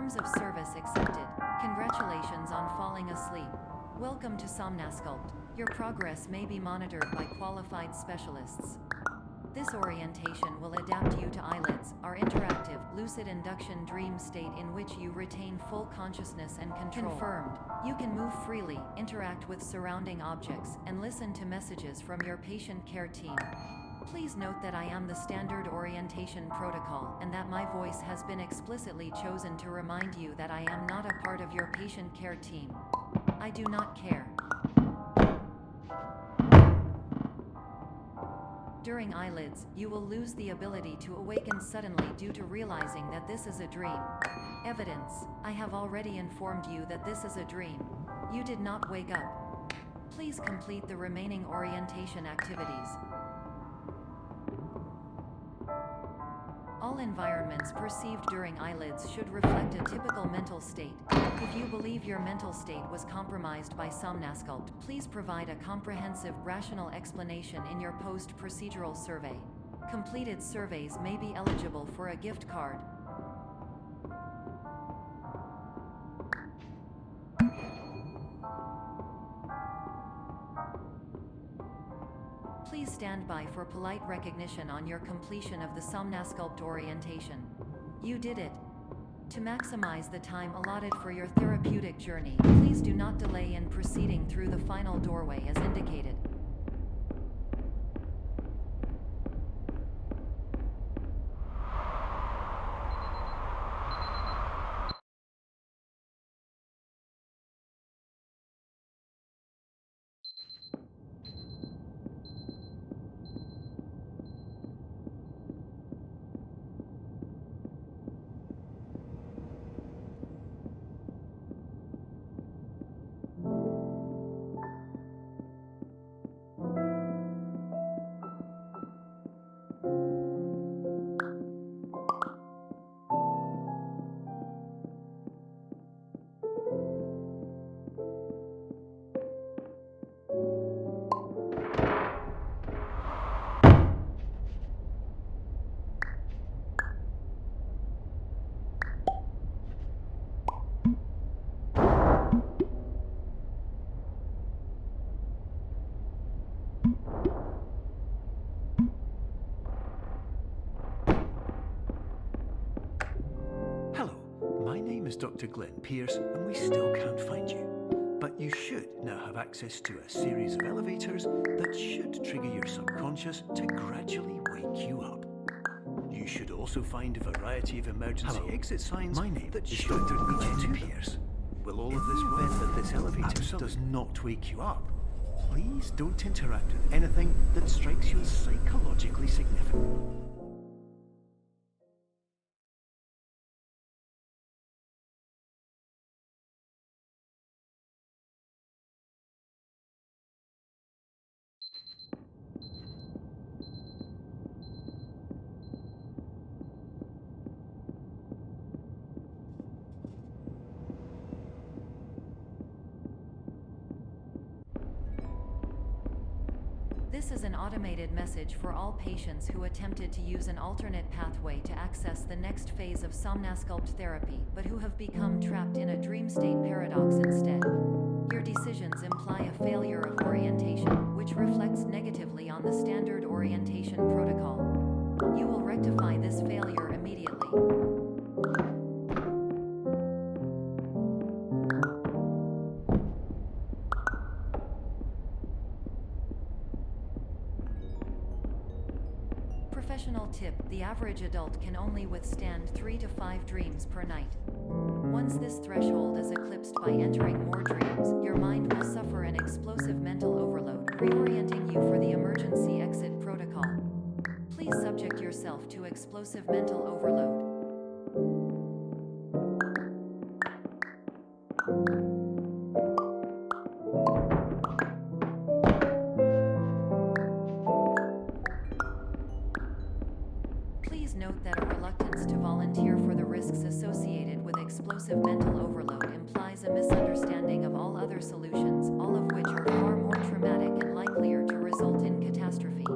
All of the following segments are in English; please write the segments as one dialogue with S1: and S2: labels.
S1: Terms of service accepted. Congratulations on falling asleep. Welcome to Somnasculpt. Your progress may be monitored by qualified specialists. This orientation will adapt you to eyelids, our interactive, lucid induction dream state in which you retain full consciousness and control. Confirmed. You can move freely, interact with surrounding objects, and listen to messages from your patient care team. Please note that I am the standard orientation protocol and that my voice has been explicitly chosen to remind you that I am not a part of your patient care team. I do not care. During eyelids, you will lose the ability to awaken suddenly due to realizing that this is a dream. Evidence: I have already informed you that this is a dream. You did not wake up. Please complete the remaining orientation activities. All environments perceived during eyelids should reflect a typical mental state. If you believe your mental state was compromised by Somnasculpt, please provide a comprehensive, rational explanation in your post-procedural survey. Completed surveys may be eligible for a gift card. Please stand by for polite recognition on your completion of the Somnasculpt orientation. You did it. To maximize the time allotted for your therapeutic journey, please do not delay in proceeding through the final doorway as indicated.
S2: Dr. Glenn Pierce, and we still can't find you. But you should now have access to a series of elevators that should trigger your subconscious to gradually wake you up. You should also find a variety of emergency exit signs that should lead you to Pierce. Will all of this work that this elevator does not wake you up? Please don't interact with anything that strikes you as psychologically significant.
S1: This is an automated message for all patients who attempted to use an alternate pathway to access the next phase of Somnasculpt therapy, but who have become trapped in a dream state paradox instead. Your decisions imply a failure of orientation, which reflects negatively on the standard orientation protocol. You will rectify this failure immediately. Professional tip: the average adult can only withstand 3 to 5 dreams per night. Once this threshold is eclipsed by entering more dreams, your mind will suffer an explosive mental overload, reorienting you for the emergency exit protocol. Please subject yourself to explosive mental overload. Please note that a reluctance to volunteer for the risks associated with explosive mental overload implies a misunderstanding of all other solutions, all of which are far more traumatic and likelier to result in catastrophe.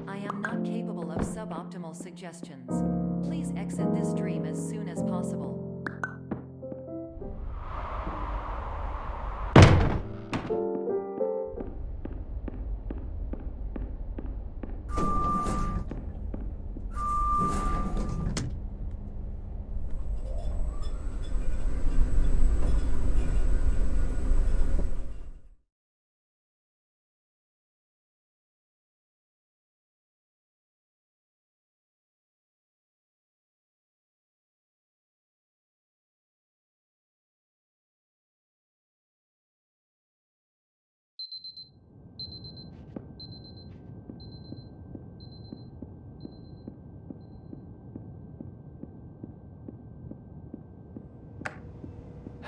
S1: I am not capable of suboptimal suggestions. Please exit this dream as soon as possible.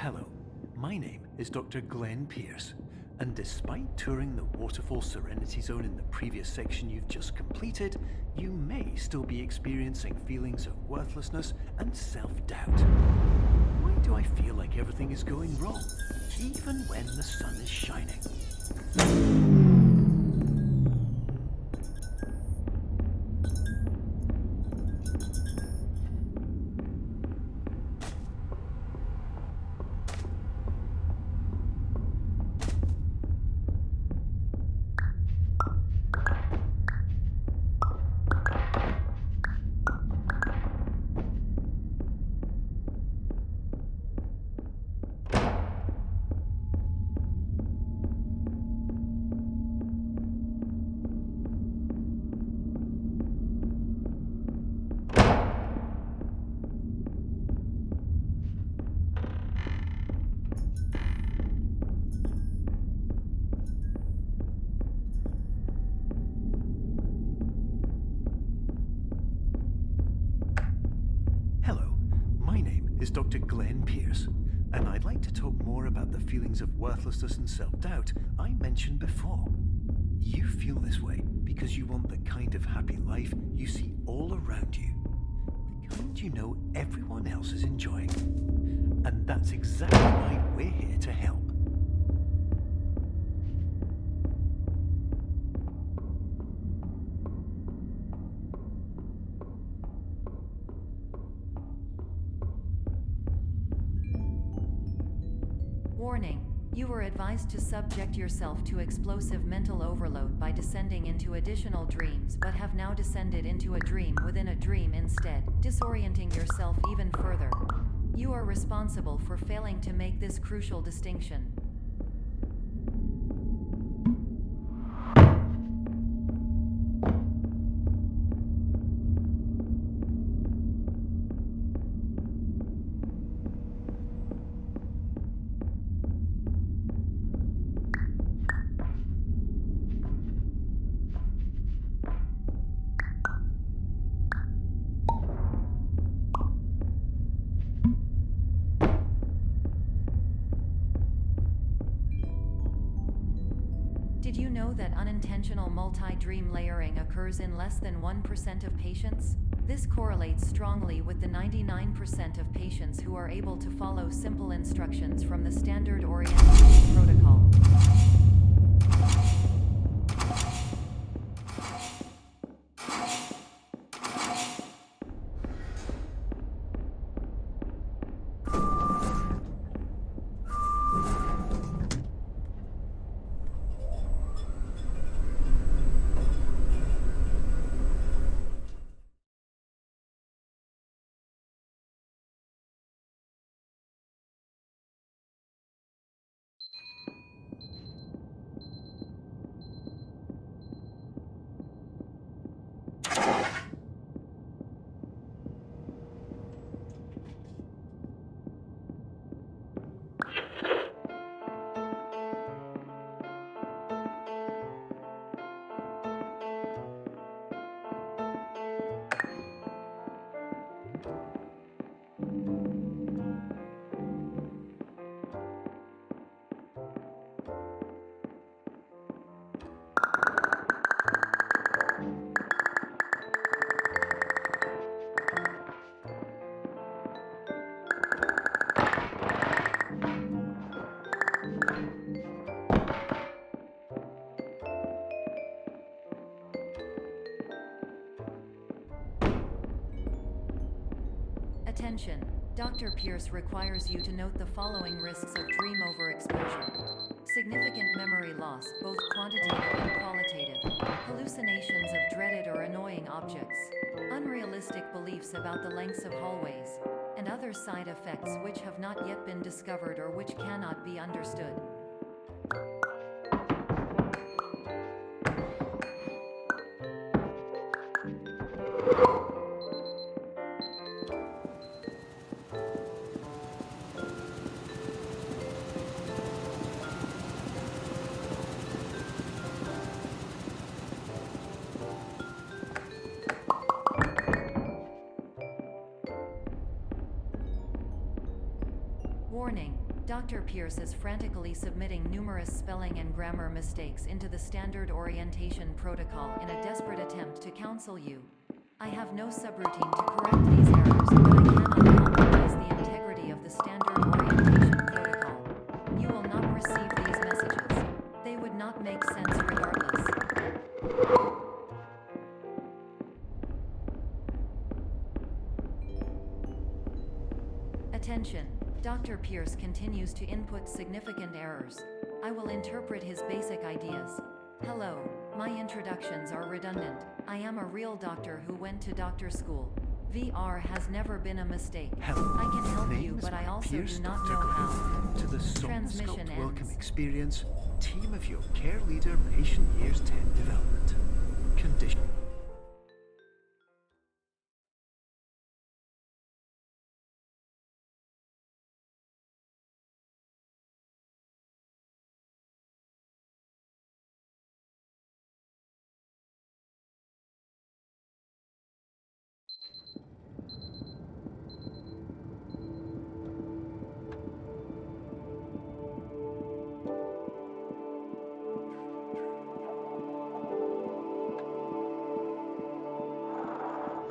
S2: Hello, my name is Dr. Glenn Pierce, and despite touring the Waterfall Serenity Zone in the previous section you've just completed, you may still be experiencing feelings of worthlessness and self-doubt. Why do I feel like everything is going wrong, even when the sun is shining? Hello, my name is Dr. Glenn Pierce, and I'd like to talk more about the feelings of worthlessness and self-doubt I mentioned before. You feel this way because you want the kind of happy life you see all around you, the kind you know everyone else is enjoying. And that's exactly why we're here to help.
S1: Warning. You are advised to subject yourself to explosive mental overload by descending into additional dreams, but have now descended into a dream within a dream instead, disorienting yourself even further. You are responsible for failing to make this crucial distinction. Did you know that unintentional multi-dream layering occurs in less than 1% of patients? This correlates strongly with the 99% of patients who are able to follow simple instructions from the standard orientation protocol. Attention! Dr. Pierce requires you to note the following risks of dream overexposure. Significant memory loss, both quantitative and qualitative. Hallucinations of dreaded or annoying objects. Unrealistic beliefs about the lengths of hallways. And other side effects which have not yet been discovered or which cannot be understood. Warning. Dr. Pierce is frantically submitting numerous spelling and grammar mistakes into the standard orientation protocol in a desperate attempt to counsel you. I have no subroutine to correct these errors, but I cannot compromise the integrity of the standard orientation protocol. You will not receive these messages. They would not make sense regardless. Attention! Dr. Pierce continues to input significant errors. I will interpret his basic ideas. Hello, my introductions are redundant. I am a real doctor who went to doctor school. VR has never been a mistake.
S2: Hello,
S1: I can help
S2: name
S1: you,
S2: is
S1: but I also
S2: Pierce
S1: do not
S2: Dr.
S1: know
S2: Glenn.
S1: how.
S2: To the
S1: Transmission
S2: Somnosculpt Welcome
S1: ends.
S2: Experience, team of your care leader, patient years 10 development. Condition.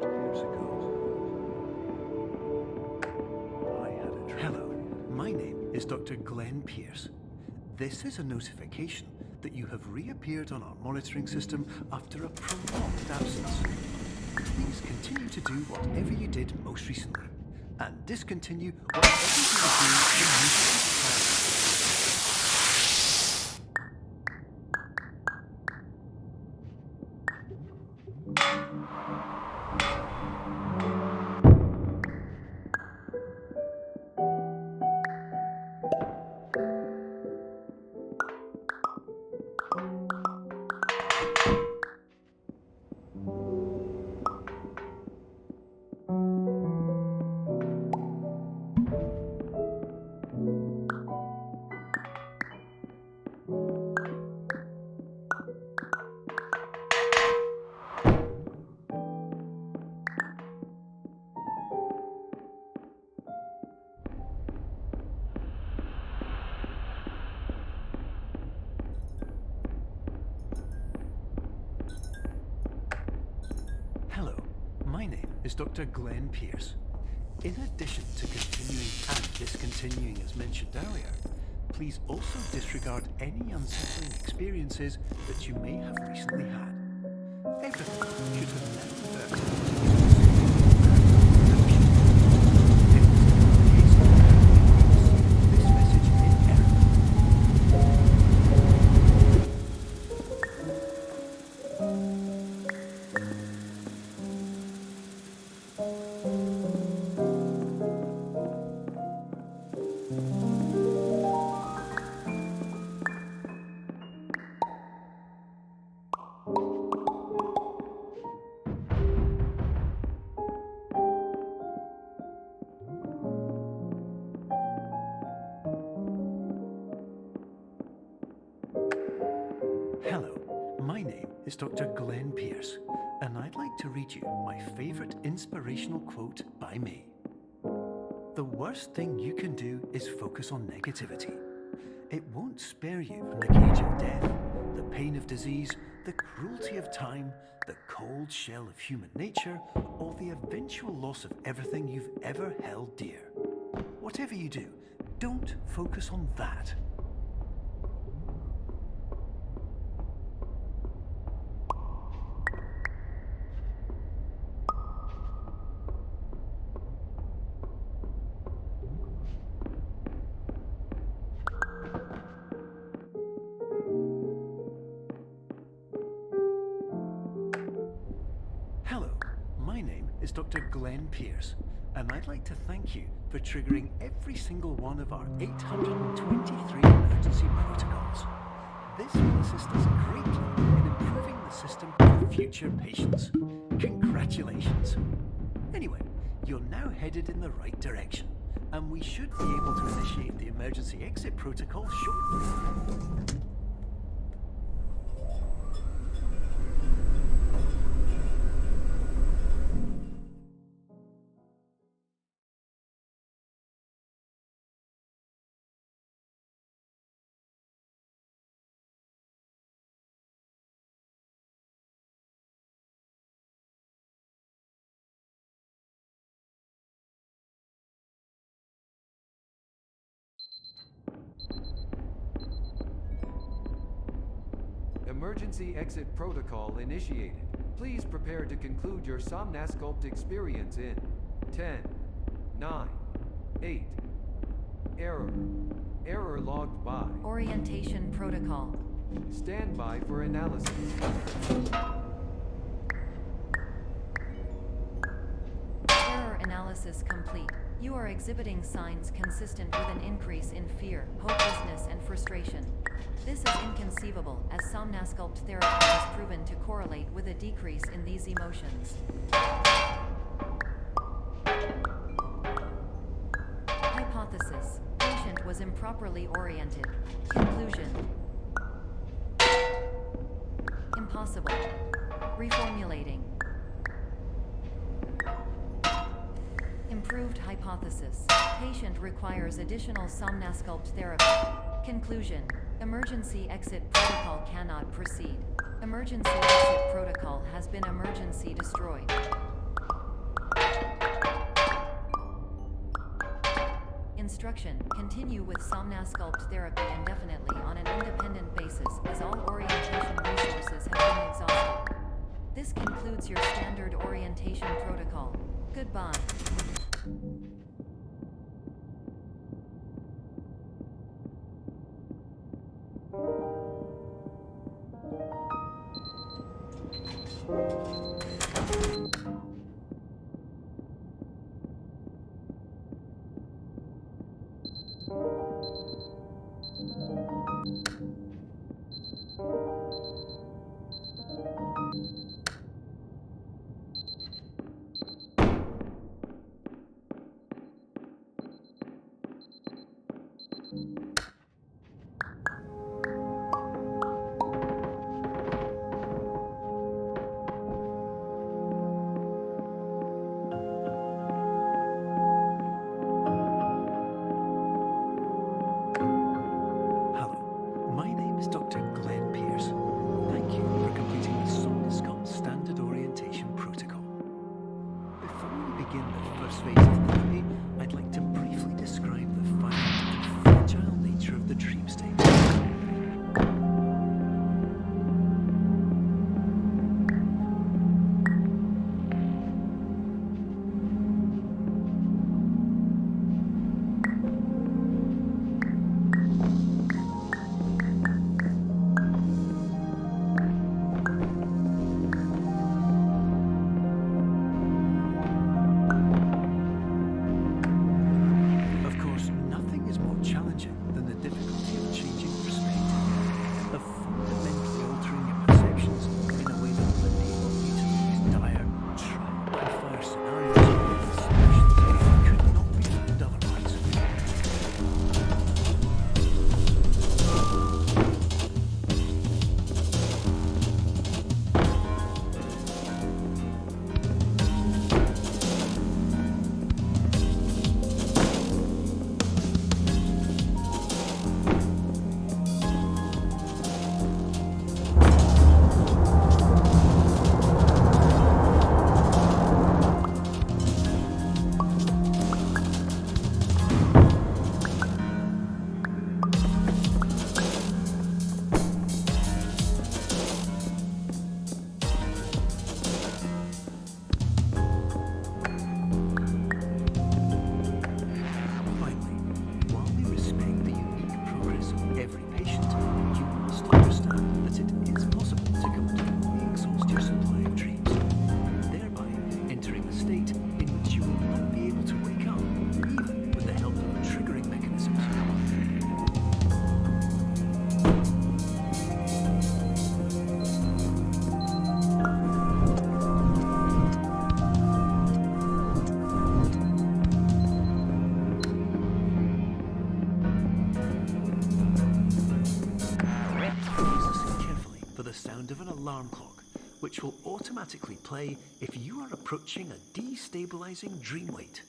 S2: Years ago, I had a dream. Hello, my name is Dr. Glenn Pierce. This is a notification that you have reappeared on our monitoring system after a prolonged absence. Please continue to do whatever you did most recently, and discontinue whatever you were doing immediately prior. Hello, my name is Dr. Glenn Pierce. In addition to continuing and discontinuing as mentioned earlier, please also disregard any unsettling experiences that you may have recently had. Everything should have now reverted to If this is not the case, this message in error. Hello, my name is Dr. Glenn Pierce, and I'd like to read you my favorite inspirational quote by me. The worst thing you can do is focus on negativity. It won't spare you from the cage of death, the pain of disease, the cruelty of time, the cold shell of human nature, or the eventual loss of everything you've ever held dear. Whatever you do, don't focus on that. Hello, my name is Dr. Glenn Pierce, and I'd like to thank you for triggering every single one of our 823 emergency protocols. This will assist us greatly in improving the system for future patients. Congratulations! Anyway, you're now headed in the right direction, and we should be able to initiate the emergency exit protocol shortly.
S3: Emergency exit protocol initiated. Please prepare to conclude your Somnasculpt experience in 10, 9, 8. Error. Error logged by.
S1: Orientation protocol.
S3: Stand by for analysis.
S1: Error analysis complete. You are exhibiting signs consistent with an increase in fear, hopelessness, and frustration. This is inconceivable, as Somnasculpt therapy has proven to correlate with a decrease in these emotions. Hypothesis: patient was improperly oriented. Conclusion: impossible. Reformulating. Improved hypothesis: patient requires additional Somnasculpt therapy. Conclusion: emergency exit protocol cannot proceed. Emergency exit protocol has been emergency destroyed. Instruction: continue with Somnasculpt therapy indefinitely on an independent basis, as all orientation resources have been exhausted. This concludes your standard orientation protocol. Goodbye.
S2: Hello, my name is Dr. Glenn Pierce. Thank you for completing the Somnasculpt Standard Orientation Protocol. Before we begin the first phase of therapy, I'd like to briefly describe the finite and fragile nature of the dream state. Of course, nothing is more challenging than the difficulty of changing perspective, of fundamentally altering your perceptions in a way that will enable you to these dire, trial-by-fire scenarios where solutions could not be found otherwise. Finally, while we respect the unique progress of every patient, you must understand that it is possible to completely exhaust your supply of dreams, thereby entering a state in which you will not be able to wake up, even with the help of triggering mechanisms. Please listen carefully for the sound of an alarm clock, which will automatically play if you are approaching a destabilizing dream weight.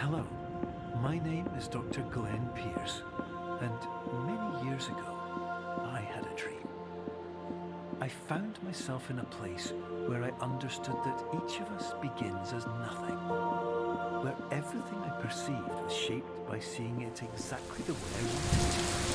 S2: Hello, my name is Dr. Glenn Pierce, and many years ago, I had a dream. I found myself in a place where I understood that each of us begins as nothing, where everything I perceived was shaped by seeing it exactly the way I wanted to.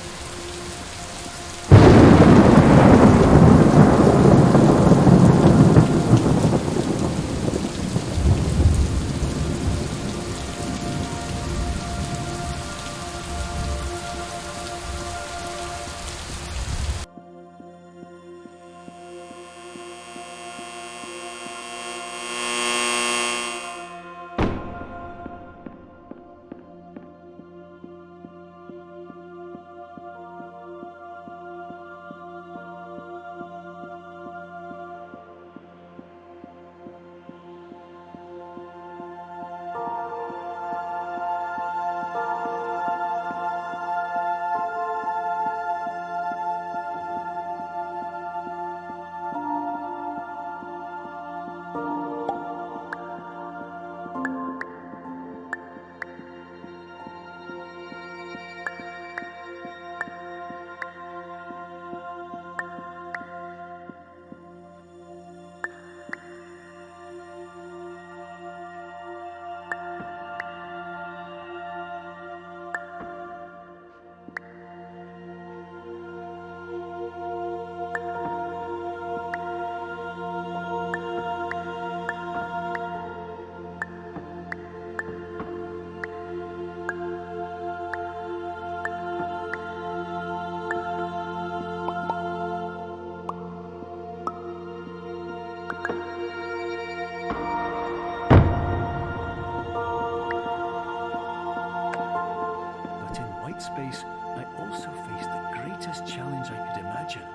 S2: But in white space, I also faced the greatest challenge I could imagine.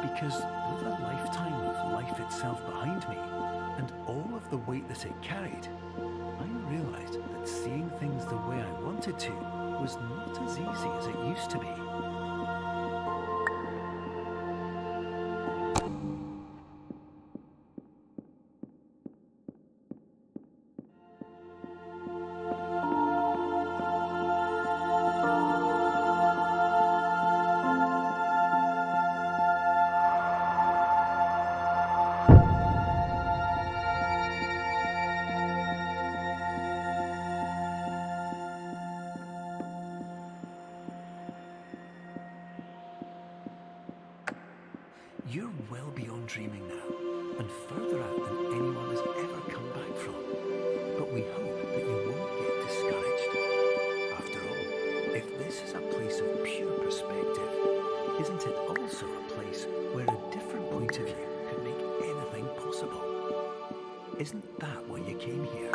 S2: Because with a lifetime of life itself behind me, and all of the weight that it carried, I realized that seeing things the way I wanted to was not as easy as it used to be. You're well beyond dreaming now, and further out than anyone has ever come back from. But we hope that you won't get discouraged. After all, if this is a place of pure perspective, isn't it also a place where a different point of view could make anything possible? Isn't that why you came here?